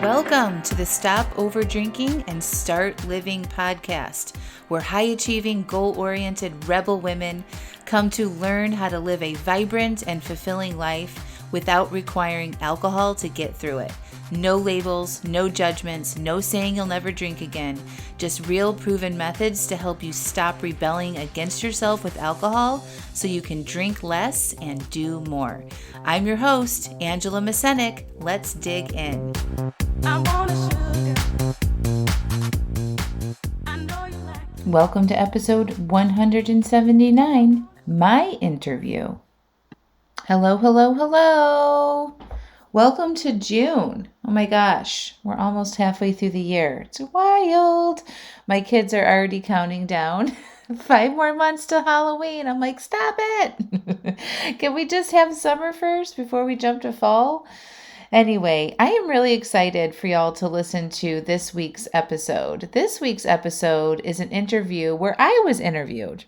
Welcome to the Stop Over Drinking and Start Living podcast, where high-achieving, goal-oriented rebel women come to learn how to live a vibrant and fulfilling life without requiring alcohol to get through it. No labels, no judgments, no saying you'll never drink again. Just real proven methods to help you stop rebelling against yourself with alcohol so you can drink less and do more. I'm your host, Angela Mascenik. Let's dig in. Welcome to episode 179, my interview. Hello, hello, hello. Welcome to June. Oh my gosh, we're almost halfway through the year. It's wild. My kids are already counting down. 5 more months to Halloween. I'm like, stop it. Can we just have summer first before we jump to fall? Anyway, I am really excited for y'all to listen to this week's episode. This week's episode is an interview where I was interviewed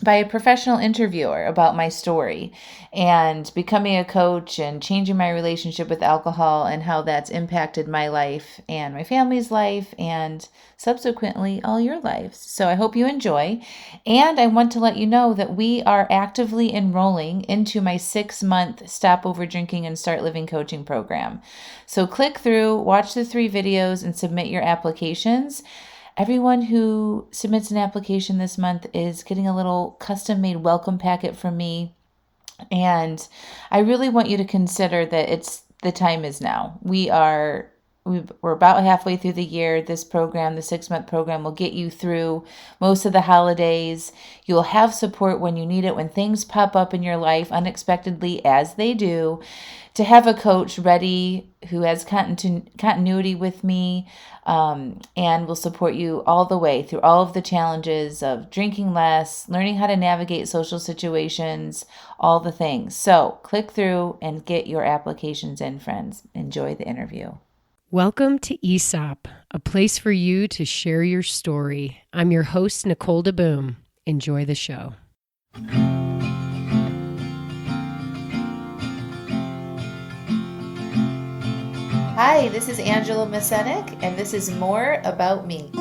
by a professional interviewer about my story and becoming a coach and changing my relationship with alcohol and how that's impacted my life and my family's life and subsequently all your lives. So I hope you enjoy. And I want to let you know that we are actively enrolling into my 6-month Stop Over Drinking and Start Living coaching program. So click through, watch the 3 videos, and submit your applications. Everyone who submits an application this month is getting a little custom-made welcome packet from me. And I really want you to consider that the time is now. We're about halfway through the year. This program, the 6-month program, will get you through most of the holidays. You'll have support when you need it, when things pop up in your life unexpectedly, as they do. To have a coach ready who has continuity with me and will support you all the way through all of the challenges of drinking less, learning how to navigate social situations, all the things. So click through and get your applications in, friends. Enjoy the interview. Welcome to AESOP, a place for you to share your story. I'm your host, Nicole DeBoom. Enjoy the show. Hi, this is Angela Mascenik, and this is More About Me.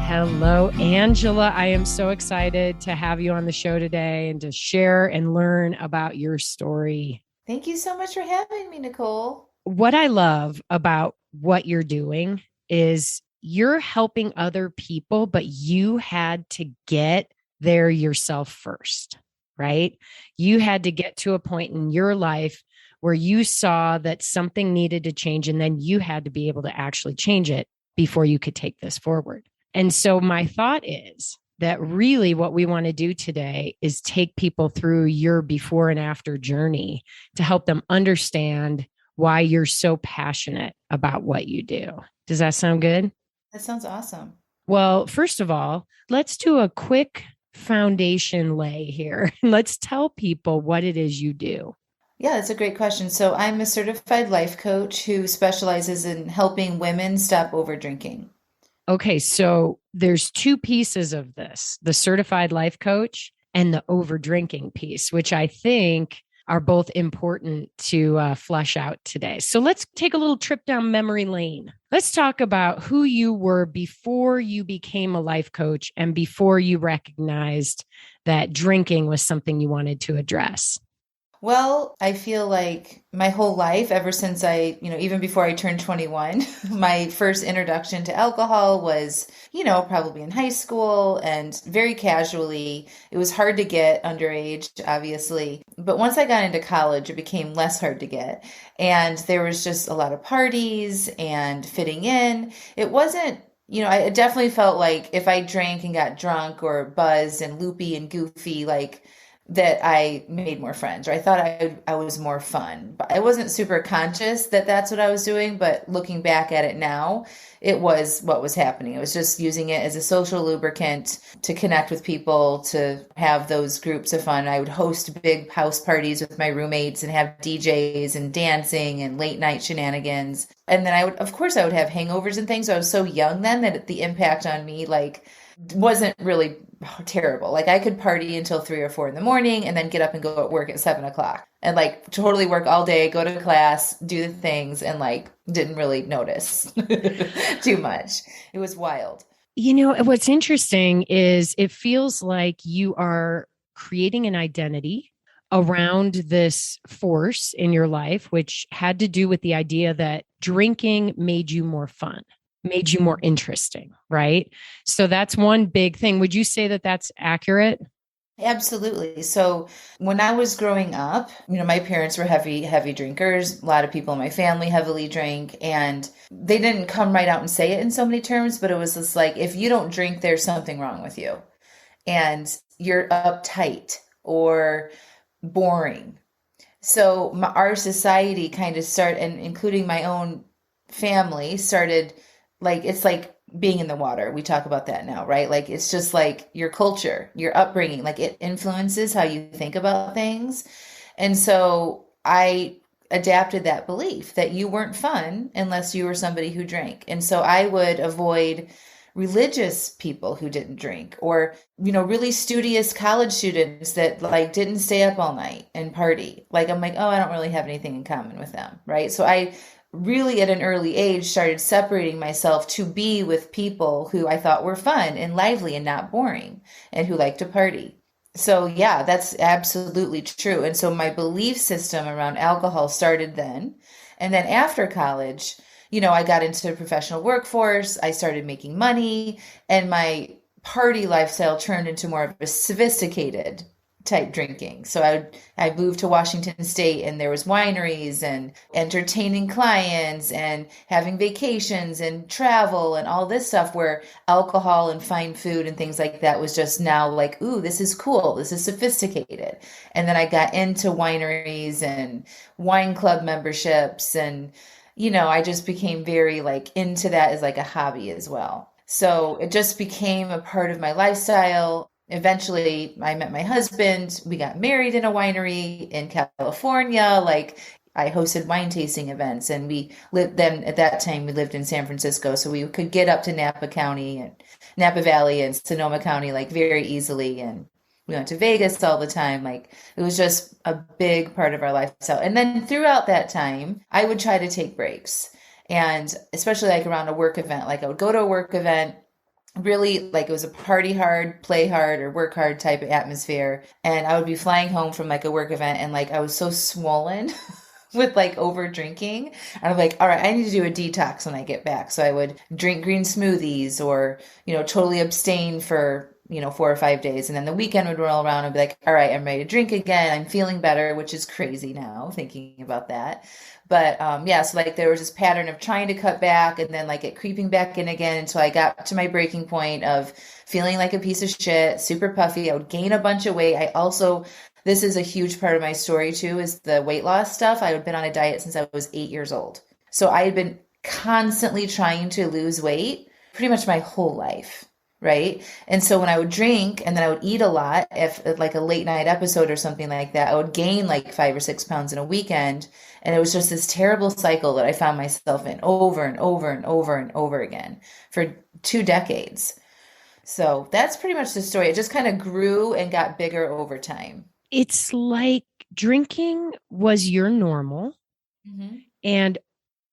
Hello, Angela. I am so excited to have you on the show today and to share and learn about your story. Thank you so much for having me, Nicole. What I love about what you're doing is you're helping other people, but you had to get there yourself first, right? You had to get to a point in your life where you saw that something needed to change, and then you had to be able to actually change it before you could take this forward. And so my thought is that really what we want to do today is take people through your before and after journey to help them understand why you're so passionate about what you do. Does that sound good? That sounds awesome. Well, first of all, let's do a quick foundation lay here. Let's tell people what it is you do. Yeah, that's a great question. So I'm a certified life coach who specializes in helping women stop over drinking. Okay, so there's 2 pieces of this, the certified life coach and the over drinking piece, which I think are both important to flesh out today. So let's take a little trip down memory lane. Let's talk about who you were before you became a life coach and before you recognized that drinking was something you wanted to address. Well, I feel like my whole life, ever since even before I turned 21, my first introduction to alcohol was, probably in high school and very casually. It was hard to get underage, obviously. But once I got into college, it became less hard to get. And there was just a lot of parties and fitting in. It wasn't, I definitely felt like if I drank and got drunk or buzzed and loopy and goofy, that I made more friends, or I thought I was more fun. But I wasn't super conscious that that's what I was doing, but looking back at it now, it was what was happening. It was just using it as a social lubricant to connect with people, to have those groups of fun. I would host big house parties with my roommates and have DJs and dancing and late night shenanigans. And then of course, I would have hangovers and things. So I was so young then that the impact on me, like, wasn't really terrible. Like, I could party until 3 or 4 in the morning and then get up and go at work at 7 o'clock and like totally work all day, go to class, do the things, and like didn't really notice too much. It was wild. What's interesting is it feels like you are creating an identity around this force in your life, which had to do with the idea that drinking made you more fun, made you more interesting, right? So that's one big thing. Would you say that that's accurate? Absolutely. So when I was growing up, my parents were heavy drinkers. A lot of people in my family heavily drank, and they didn't come right out and say it in so many terms, but it was just like, if you don't drink, there's something wrong with you. And you're uptight or boring. So our society kind of and including my own family, started like, it's like being in the water. We talk about that now, right? Like, it's just like your culture, your upbringing, like it influences how you think about things. And so I adapted that belief that you weren't fun unless you were somebody who drank. And so I would avoid religious people who didn't drink, or really studious college students that like didn't stay up all night and party. Like, I'm like, oh, I don't really have anything in common with them, right? So I really at an early age started separating myself to be with people who I thought were fun and lively and not boring and who like to party. So yeah, that's absolutely true. And so my belief system around alcohol started then. And then after college, I got into the professional workforce. I started making money, and my party lifestyle turned into more of a sophisticated type drinking. So I moved to Washington State, and there was wineries and entertaining clients and having vacations and travel and all this stuff, where alcohol and fine food and things like that was just now like, ooh, this is cool. This is sophisticated. And then I got into wineries and wine club memberships, and I just became very like into that as like a hobby as well. So it just became a part of my lifestyle. Eventually, I met my husband. We got married in a winery in California. Like, I hosted wine tasting events, and we lived then at that time we lived in San Francisco, so we could get up to Napa County and Napa Valley and Sonoma County like very easily. And we went to Vegas all the time. Like, it was just a big part of our lifestyle. And then throughout that time, I would try to take breaks. And especially like around a work event, like I would go to a work event, really like it was a party hard, play hard, or work hard type of atmosphere. And I would be flying home from like a work event, and like I was so swollen with like over drinking. And I'm like, all right, I need to do a detox when I get back. So I would drink green smoothies, or, totally abstain for 4 or 5 days. And then the weekend would roll around and be like, all right, I'm ready to drink again. I'm feeling better, which is crazy now thinking about that. But yeah, so like there was this pattern of trying to cut back and then like it creeping back in again until I got to my breaking point of feeling like a piece of shit, super puffy. I would gain a bunch of weight. This is a huge part of my story too, is the weight loss stuff. I had been on a diet since I was 8 years old. So I had been constantly trying to lose weight pretty much my whole life. Right. And so when I would drink and then I would eat a lot, if like a late night episode or something like that, I would gain like 5 or 6 pounds in a weekend. And it was just this terrible cycle that I found myself in over and over and over and over again for 2 decades. So that's pretty much the story. It just kind of grew and got bigger over time. It's like drinking was your normal, and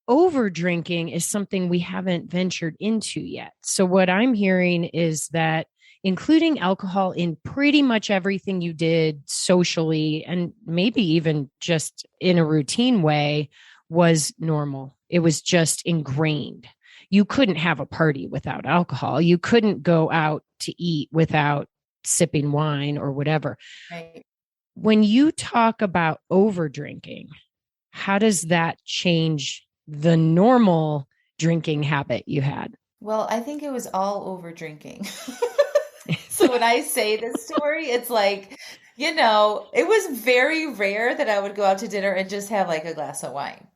over drinking is something we haven't ventured into yet. So what I'm hearing is that including alcohol in pretty much everything you did socially, and maybe even just in a routine way, was normal. It was just ingrained. You couldn't have a party without alcohol. You couldn't go out to eat without sipping wine or whatever. Right. When you talk about over drinking, how does that change the normal drinking habit you had? Well, I think it was all over drinking. So when I say this story, it's like, it was very rare that I would go out to dinner and just have like a glass of wine.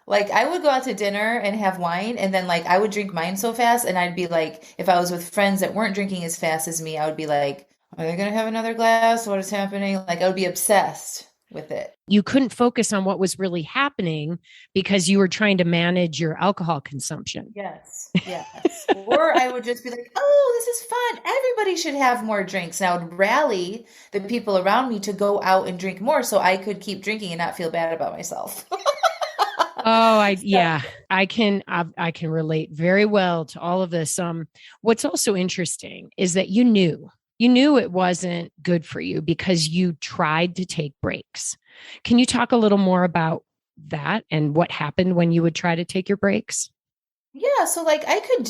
Like, I would go out to dinner and have wine, and then like I would drink mine so fast, and I'd be like, if I was with friends that weren't drinking as fast as me, I would be like, are they going to have another glass? What is happening? Like, I would be obsessed with it. You couldn't focus on what was really happening because you were trying to manage your alcohol consumption. Yes. Yes. Or I would just be like, oh, this is fun. Everybody should have more drinks. And I would rally the people around me to go out and drink more so I could keep drinking and not feel bad about myself. Oh, So, I can relate very well to all of this. What's also interesting is that you knew it wasn't good for you because you tried to take breaks. Can you talk a little more about that and what happened when you would try to take your breaks? yeah, so like I could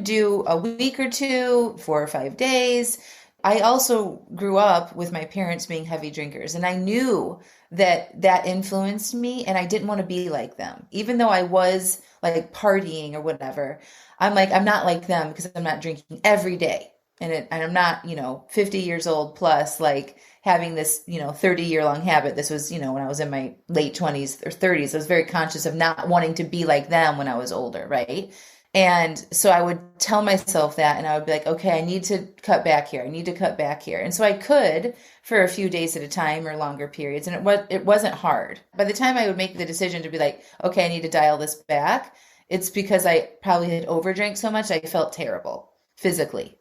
do a week or two, 4 or 5 days. I also grew up with my parents being heavy drinkers, and I knew that that influenced me, and I didn't want to be like them. Even though I was like partying or whatever, I'm like, I'm not like them because I'm not drinking every day. And I'm not, 50 years old plus, like having this, 30-year long habit. This was, when I was in my late 20s or 30s. I was very conscious of not wanting to be like them when I was older, right? And so I would tell myself that, and I would be like, okay, I need to cut back here. I need to cut back here. And so I could for a few days at a time or longer periods. And it wasn't hard. By the time I would make the decision to be like, okay, I need to dial this back, it's because I probably had overdrank so much I felt terrible physically.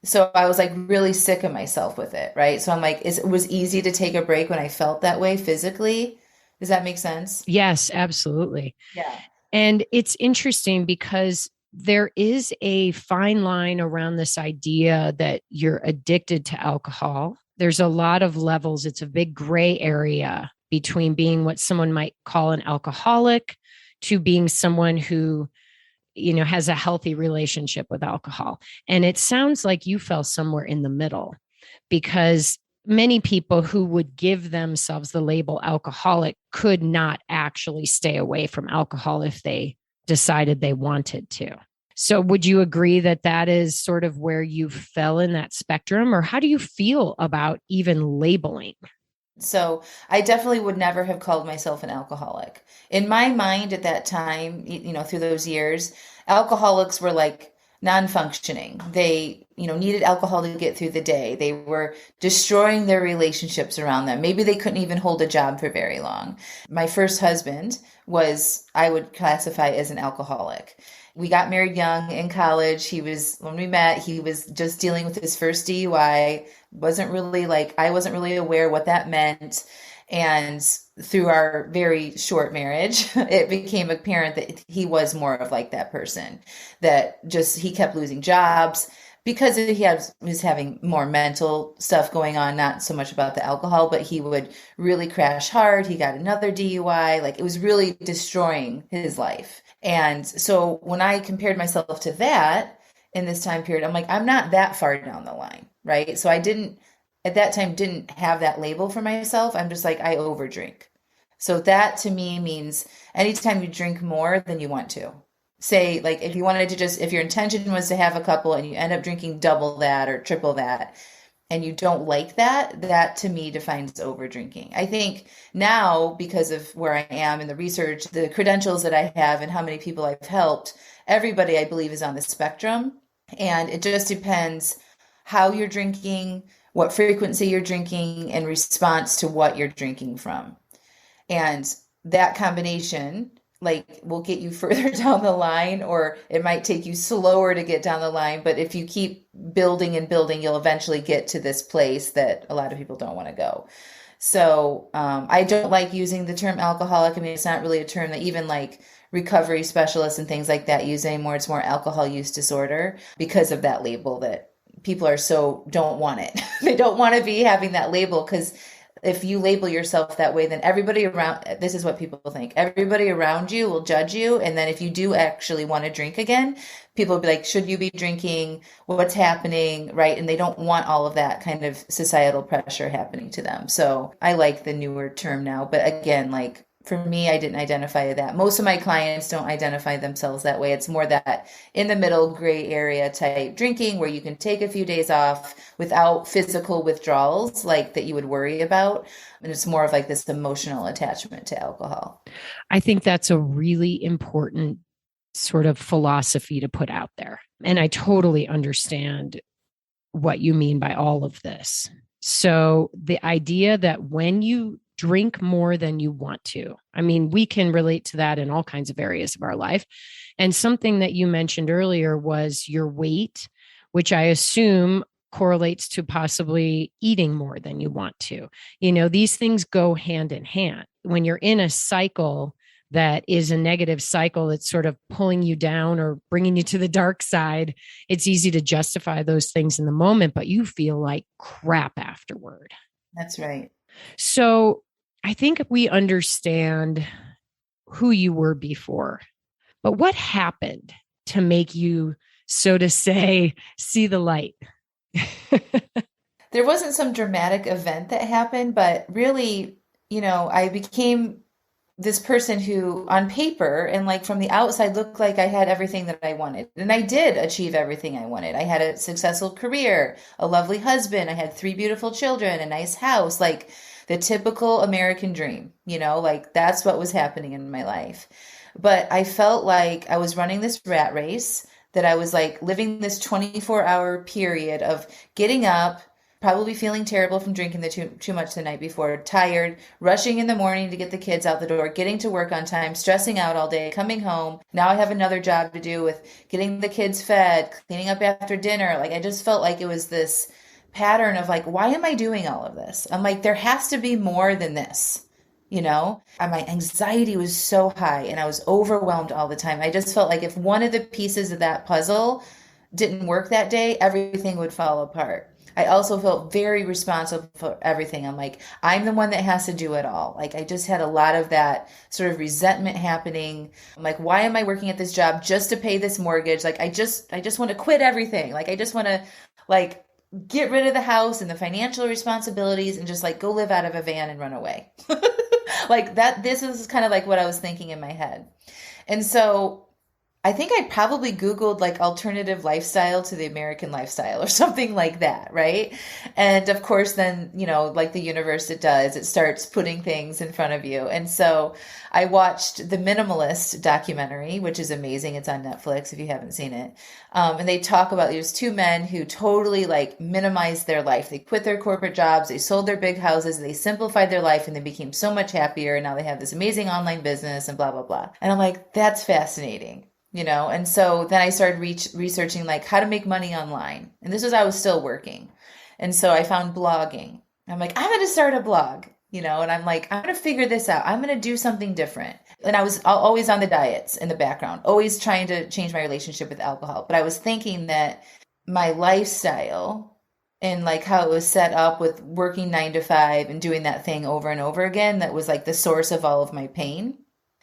So I was like really sick of myself with it, right? So I'm like, it was easy to take a break when I felt that way physically. Does that make sense? Yes, absolutely. Yeah. And it's interesting because there is a fine line around this idea that you're addicted to alcohol. There's a lot of levels. It's a big gray area between being what someone might call an alcoholic to being someone who, has a healthy relationship with alcohol. And it sounds like you fell somewhere in the middle because many people who would give themselves the label alcoholic could not actually stay away from alcohol if they decided they wanted to. So would you agree that that is sort of where you fell in that spectrum, or how do you feel about even labeling? So I definitely would never have called myself an alcoholic. In my mind at that time, through those years, alcoholics were like non-functioning. They, needed alcohol to get through the day. They were destroying their relationships around them. Maybe they couldn't even hold a job for very long. My first husband I would classify as an alcoholic. We got married young in college. When we met, he was just dealing with his first DUI. I wasn't really aware what that meant. And through our very short marriage, it became apparent that he was more of like that person that he kept losing jobs because was having more mental stuff going on, not so much about the alcohol, but he would really crash hard. He got another DUI. Like it was really destroying his life. And so when I compared myself to that in this time period, I'm like, I'm not that far down the line, right? So at that time, didn't have that label for myself. I'm just like, I overdrink. So that to me means anytime you drink more than you want to. Say, like, if your intention was to have a couple and you end up drinking double that or triple that, and you don't like that, that to me defines over drinking. I think now, because of where I am in the research, the credentials that I have and how many people I've helped, everybody I believe is on the spectrum. And it just depends how you're drinking, what frequency you're drinking in response to what you're drinking from. And that combination will get you further down the line, or it might take you slower to get down the line. But if you keep building and building, you'll eventually get to this place that a lot of people don't want to go. So I don't like using the term alcoholic. I mean, it's not really a term that even like recovery specialists and things like that use anymore. It's more alcohol use disorder because of that label that people don't want it. They don't want to be having that label because if you label yourself that way, then this is what people think. Everybody around you will judge you. And then if you do actually want to drink again, people will be like, should you be drinking? What's happening? Right. And they don't want all of that kind of societal pressure happening to them. So I like the newer term now. But again, like for me, I didn't identify that. Most of my clients don't identify themselves that way. It's more that in the middle gray area type drinking where you can take a few days off without physical withdrawals like that you would worry about. And it's more of like this emotional attachment to alcohol. I think that's a really important sort of philosophy to put out there. And I totally understand what you mean by all of this. So the idea that when you drink more than you want to, I mean, we can relate to that in all kinds of areas of our life. And something that you mentioned earlier was your weight, which I assume correlates to possibly eating more than you want to. You know, these things go hand in hand. When you're in a cycle that is a negative cycle that's sort of pulling you down or bringing you to the dark side, it's easy to justify those things in the moment, but you feel like crap afterward. That's right. So I think we understand who you were before, but what happened to make you, so to say, see the light? There wasn't some dramatic event that happened, but really, I became this person who on paper and like from the outside looked like I had everything that I wanted. And I did achieve everything I wanted. I had a successful career, a lovely husband, I had 3 beautiful children, a nice house, like the typical American dream, like that's what was happening in my life. But I felt like I was running this rat race, that I was like living this 24-hour period of getting up, probably feeling terrible from drinking too much the night before, tired, rushing in the morning to get the kids out the door, getting to work on time, stressing out all day, coming home. Now I have another job to do with getting the kids fed, cleaning up after dinner. Like I just felt like it was this pattern of like, why am I doing all of this? I'm like, there has to be more than this. And my anxiety was so high and I was overwhelmed all the time. I just felt like if one of the pieces of that puzzle didn't work that day, everything would fall apart. I also felt very responsible for everything. I'm like, I'm the one that has to do it all. Like, I just had a lot of that sort of resentment happening. I'm like, why am I working at this job just to pay this mortgage? Like, I just want to quit everything. Like, I just want to like get rid of the house and the financial responsibilities and just like go live out of a van and run away. Like that, this is kind of like what I was thinking in my head. And so I think I probably Googled like alternative lifestyle to the American lifestyle or something like that, right? And of course, then, like the universe, it starts putting things in front of you. And so I watched the Minimalist documentary, which is amazing. It's on Netflix if you haven't seen it. And they talk about there's 2 men who totally like minimized their life. They quit their corporate jobs, they sold their big houses, they simplified their life, and they became so much happier. And now they have this amazing online business and blah, blah, blah. And I'm like, that's fascinating. And so then I started researching like how to make money online. And this was, I was still working. And so I found blogging. I'm like, I'm going to start a blog, and I'm like, I'm going to figure this out. I'm going to do something different. And I was always on the diets in the background, always trying to change my relationship with alcohol. But I was thinking that my lifestyle and like how it was set up with working 9 to 5 and doing that thing over and over again, that was like the source of all of my pain.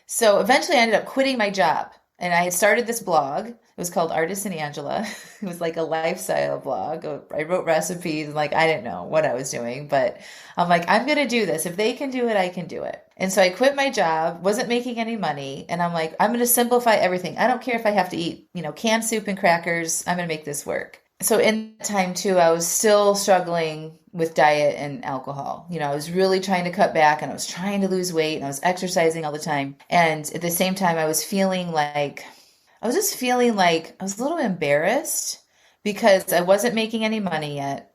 So eventually I ended up quitting my job. And I had started this blog. It was called Artisan Angela. It was like a lifestyle blog. I wrote recipes and like, I didn't know what I was doing, but I'm like, I'm going to do this. If they can do it, I can do it. And so I quit my job, wasn't making any money. And I'm like, I'm going to simplify everything. I don't care if I have to eat, canned soup and crackers. I'm going to make this work. So in that time too, I was still struggling with diet and alcohol. I was really trying to cut back and I was trying to lose weight and I was exercising all the time. And at the same time, I was just feeling like I was a little embarrassed because I wasn't making any money yet.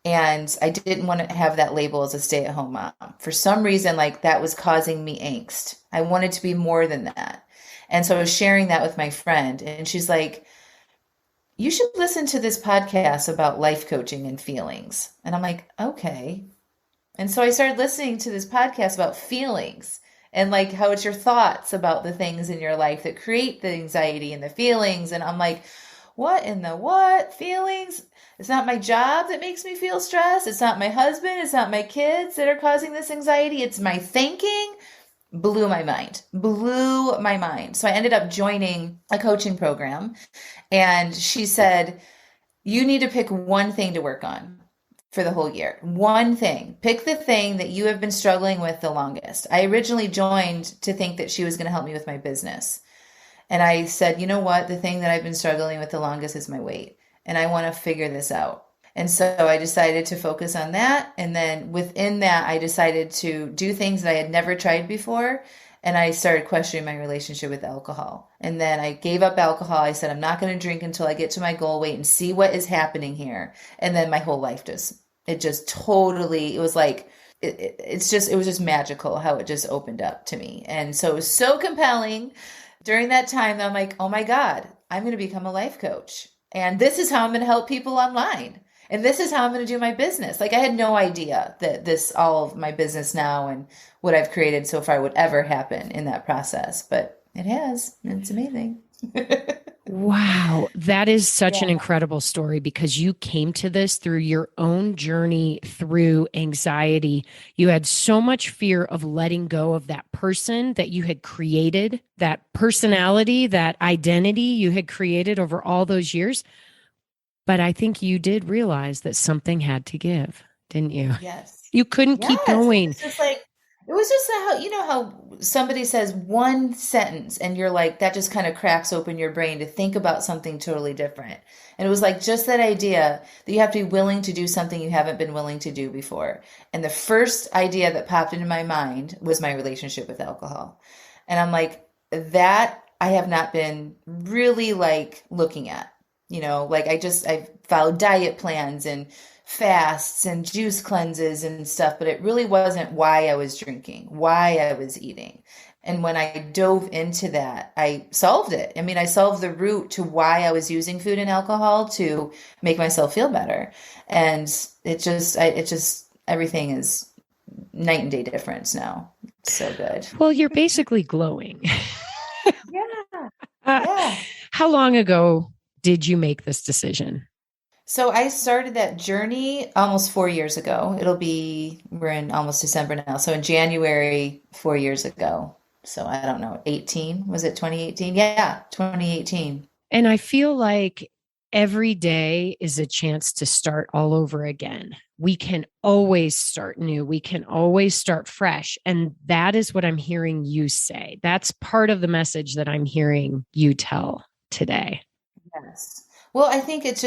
And I didn't want to have that label as a stay-at-home mom. For some reason, like that was causing me angst. I wanted to be more than that. And so I was sharing that with my friend and she's like, you should listen to this podcast about life coaching and feelings. And I'm like, okay. And so I started listening to this podcast about feelings and like how it's your thoughts about the things in your life that create the anxiety and the feelings. And I'm like, what in the what? Feelings? It's not my job that makes me feel stressed. It's not my husband. It's not my kids that are causing this anxiety. It's my thinking. Blew my mind. So I ended up joining a coaching program and she said, you need to pick one thing to work on for the whole year. One thing. Pick the thing that you have been struggling with the longest. I originally joined to think that she was going to help me with my business. And I said, you know what? The thing that I've been struggling with the longest is my weight. And I want to figure this out. And so I decided to focus on that. And then within that, I decided to do things that I had never tried before. And I started questioning my relationship with alcohol. And then I gave up alcohol. I said, I'm not going to drink until I get to my goal weight and see what is happening here. And then my whole life just it just totally, it was like, it was just magical how it just opened up to me. And so it was so compelling during that time that I'm like, oh my God, I'm going to become a life coach. And this is how I'm going to help people online. And this is how I'm going to do my business. Like I had no idea that all of my business now and what I've created so far would ever happen in that process, but it has. It's amazing. Wow, that is such an Yeah. incredible story because you came to this through your own journey through anxiety. You had so much fear of letting go of that person that you had created, that personality, that identity you had created over all those years. But I think you did realize that something had to give, didn't you? Yes. You couldn't keep Yes. going. It was just how, how somebody says one sentence and you're like, that just kind of cracks open your brain to think about something totally different. And it was like just that idea that you have to be willing to do something you haven't been willing to do before. And the first idea that popped into my mind was my relationship with alcohol. And I'm like, that I have not been really like looking at, like I followed diet plans and fasts and juice cleanses and stuff, but it really wasn't why I was drinking, why I was eating. And when I dove into that, I solved it. I mean, I solved the root to why I was using food and alcohol to make myself feel better. And everything is night and day difference now. So good. Well, you're basically glowing. Yeah. Yeah. How long ago did you make this decision? So I started that journey almost 4 years ago. We're in almost December now. So in January, 4 years ago. So I don't know, 18, was it 2018? Yeah, 2018. And I feel like every day is a chance to start all over again. We can always start new. We can always start fresh. And that is what I'm hearing you say. That's part of the message that I'm hearing you tell today. Yes. Well, I think it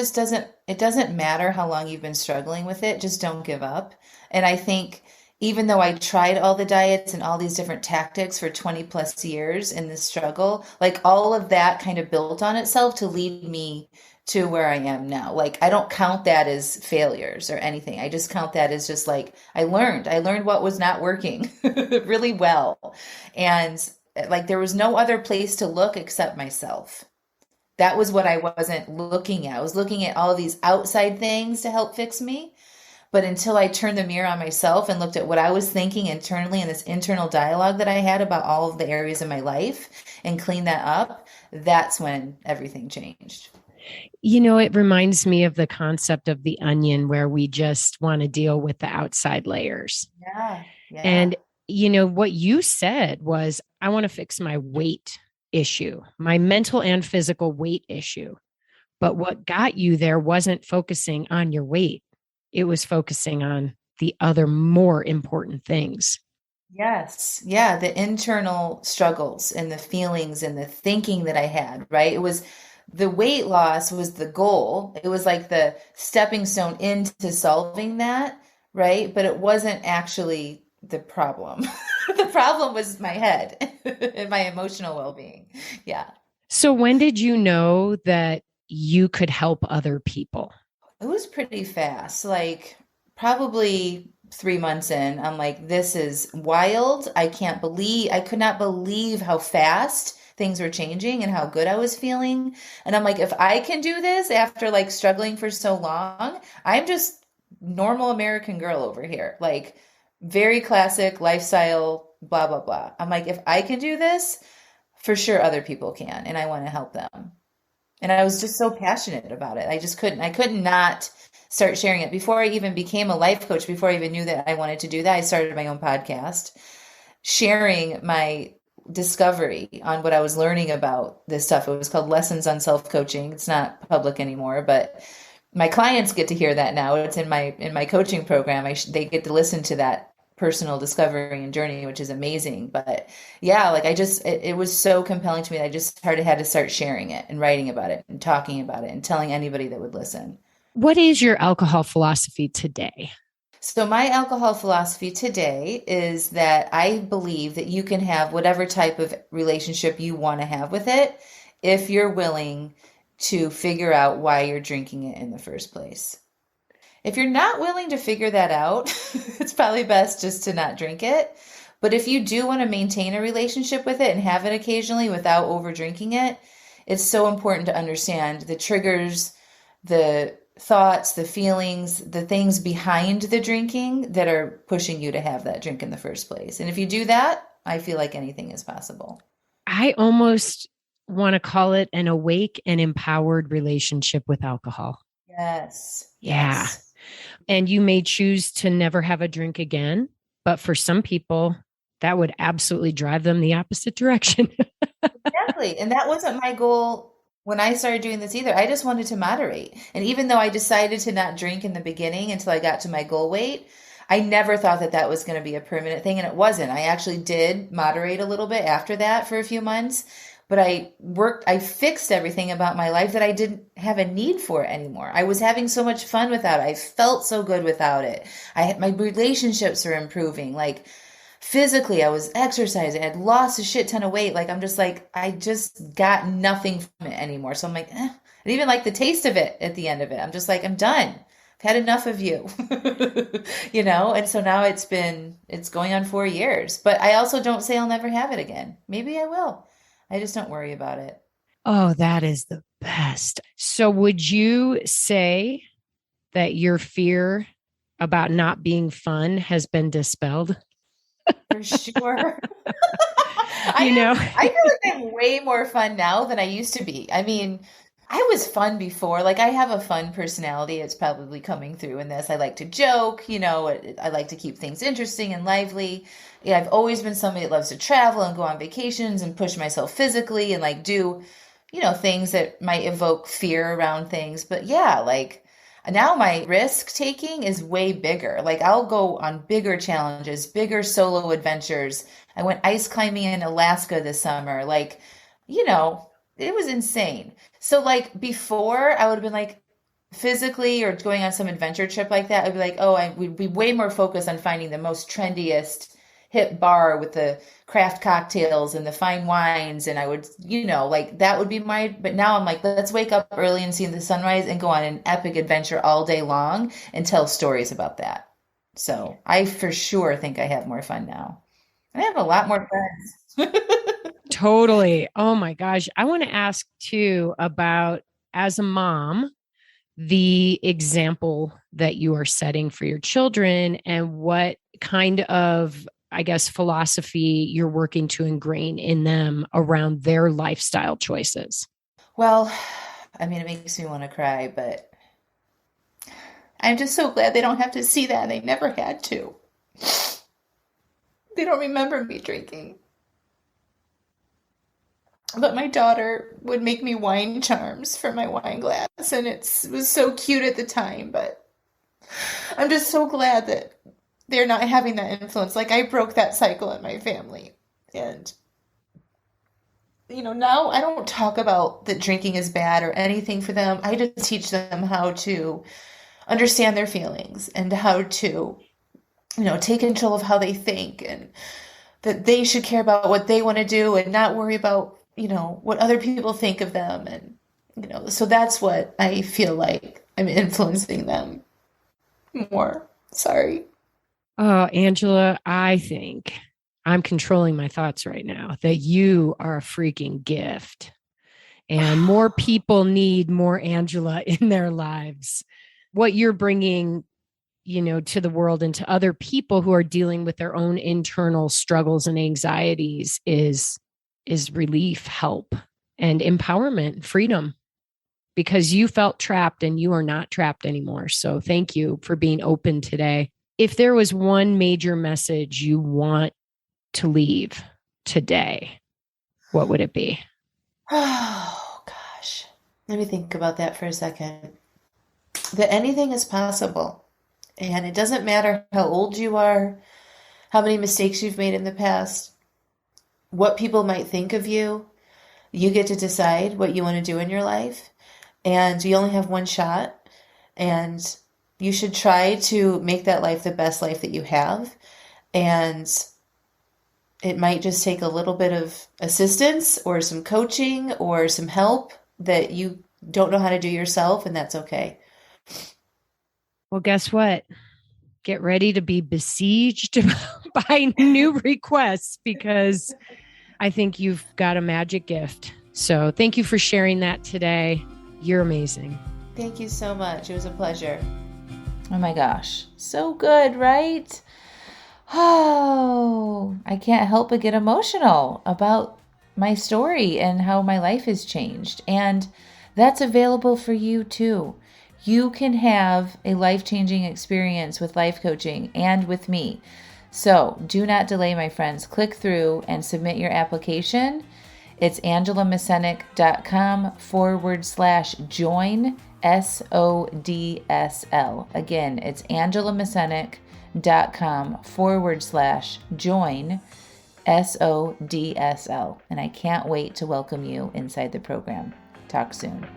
doesn't matter how long you've been struggling with it, just don't give up. And I think even though I tried all the diets and all these different tactics for 20 plus years in this struggle, like all of that kind of built on itself to lead me to where I am now. Like I don't count that as failures or anything. I just count that as just like I learned what was not working really well. And like there was no other place to look except myself. That was what I wasn't looking at. I was looking at all these outside things to help fix me. But until I turned the mirror on myself and looked at what I was thinking internally and this internal dialogue that I had about all of the areas of my life and cleaned that up, that's when everything changed. It reminds me of the concept of the onion where we just want to deal with the outside layers. Yeah. Yeah. And, what you said was, I want to fix my weight issue, my mental and physical weight issue. But what got you there wasn't focusing on your weight. It was focusing on the other more important things. Yes. Yeah. The internal struggles and the feelings and the thinking that I had, right? It was the weight loss was the goal. It was like the stepping stone into solving that, right? But it wasn't actually the problem. The problem was my head and my emotional well-being. Yeah. So when did you know that you could help other people? It was pretty fast, like probably 3 months in. I'm like, this is wild. I could not believe how fast things were changing and how good I was feeling. And I'm like, if I can do this after like struggling for so long, I'm just normal American girl over here. Like very classic lifestyle, blah, blah, blah. I'm like, if I can do this, for sure other people can. And I want to help them. And I was just so passionate about it. I couldn't not start sharing it. Before I even became a life coach, before I even knew that I wanted to do that, I started my own podcast, sharing my discovery on what I was learning about this stuff. It was called Lessons on Self-Coaching. It's not public anymore, but my clients get to hear that now. It's in my coaching program. They get to listen to that personal discovery and journey, which is amazing. But yeah, like it was so compelling to me that I just had to start sharing it and writing about it and talking about it and telling anybody that would listen. What is your alcohol philosophy today? So my alcohol philosophy today is that I believe that you can have whatever type of relationship you want to have with it if you're willing to figure out why you're drinking it in the first place. If you're not willing to figure that out, it's probably best just to not drink it. But if you do want to maintain a relationship with it and have it occasionally without over drinking it, it's so important to understand the triggers, the thoughts, the feelings, the things behind the drinking that are pushing you to have that drink in the first place. And if you do that, I feel like anything is possible. I almost want to call it an awake and empowered relationship with alcohol. Yes. Yeah. Yes. And you may choose to never have a drink again, but for some people, that would absolutely drive them the opposite direction. Exactly. And that wasn't my goal when I started doing this either. I just wanted to moderate. And even though I decided to not drink in the beginning until I got to my goal weight, I never thought that that was going to be a permanent thing. And it wasn't. I actually did moderate a little bit after that for a few months. But I fixed everything about my life that I didn't have a need for it anymore. I was having so much fun without it. I felt so good without it. My relationships are improving. Like, physically, I was exercising. I'd lost a shit ton of weight. Like, I'm just like, I just got nothing from it anymore. So I'm like, I didn't even like the taste of it at the end of it. I'm just like, I'm done. I've had enough of you, And so now it's going on 4 years. But I also don't say I'll never have it again. Maybe I will. I just don't worry about it. Oh, that is the best. So would you say that your fear about not being fun has been dispelled? For sure. You know, I feel like I'm way more fun now than I used to be. I mean, I was fun before. Like, I have a fun personality. It's probably coming through in this. I like to joke, I like to keep things interesting and lively. Yeah, I've always been somebody that loves to travel and go on vacations and push myself physically and like do, things that might evoke fear around things. But yeah, like now my risk taking is way bigger. Like, I'll go on bigger challenges, bigger solo adventures. I went ice climbing in Alaska this summer. Like, it was insane. So like before, I would have been like physically or going on some adventure trip like that, I'd be like, we'd be way more focused on finding the most trendiest hip bar with the craft cocktails and the fine wines. And I would, like that would be but now I'm like, let's wake up early and see the sunrise and go on an epic adventure all day long and tell stories about that. So I for sure think I have more fun now. I have a lot more friends. totally. Oh my gosh. I want to ask too about, as a mom, the example that you are setting for your children and what kind of, I guess, philosophy you're working to ingrain in them around their lifestyle choices. Well, I mean, it makes me want to cry, but I'm just so glad they don't have to see that. They never had to. They don't remember me drinking. But my daughter would make me wine charms for my wine glass, and it was so cute at the time, but I'm just so glad that they're not having that influence. Like, I broke that cycle in my family. And, now I don't talk about that drinking is bad or anything for them. I just teach them how to understand their feelings and how to, take control of how they think, and that they should care about what they want to do and not worry about, what other people think of them. And, so that's what I feel like I'm influencing them more. Sorry. Oh, Angela, I think I'm controlling my thoughts right now that you are a freaking gift, and more people need more Angela in their lives. What you're bringing, to the world and to other people who are dealing with their own internal struggles and anxieties is relief, help, and empowerment, freedom, because you felt trapped and you are not trapped anymore. So thank you for being open today. If there was one major message you want to leave today, what would it be? Oh, gosh. Let me think about that for a second. That anything is possible. And it doesn't matter how old you are, how many mistakes you've made in the past, what people might think of you. You get to decide what you want to do in your life. And you only have one shot. And you should try to make that life the best life that you have. And it might just take a little bit of assistance or some coaching or some help that you don't know how to do yourself, and that's okay. Well, guess what? Get ready to be besieged by new requests because I think you've got a magic gift. So thank you for sharing that today. You're amazing. Thank you so much. It was a pleasure. Oh my gosh. So good, right? Oh, I can't help but get emotional about my story and how my life has changed. And that's available for you too. You can have a life-changing experience with life coaching and with me. So do not delay, my friends. Click through and submit your application. It's AngelaMascenik.com/join SODSL. Again, it's AngelaMascenik.com/join SODSL. And I can't wait to welcome you inside the program. Talk soon.